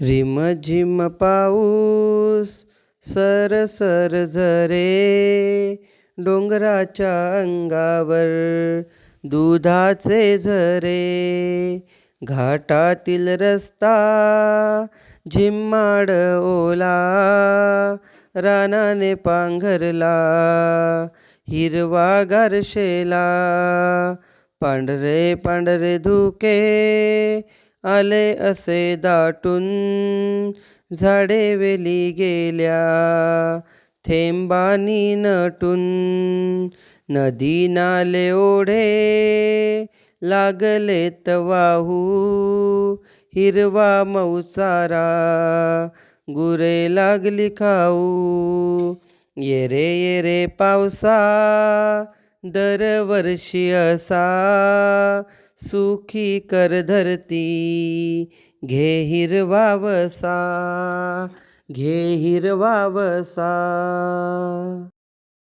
रिमझिम पाऊस सरसर झरे, डोंगराच्या अंगावर दुधाचे झरे. घाटातील रस्ता झिम्माड ओला, रानाने पांघरला हिरवा गारशेला. पांढरे पांढरे धुके आले असे दाटून, झाडे वेली गेल्या थेंबानी नटून. नदी नाले ओढे लागलेत वाहू, हिरवा मऊचारा गुरे लागली खाऊ. ये रे पावसा दरवर्षी असा, सुखी कर धरती घे हिरवा वसा, घे हिरवा वसा.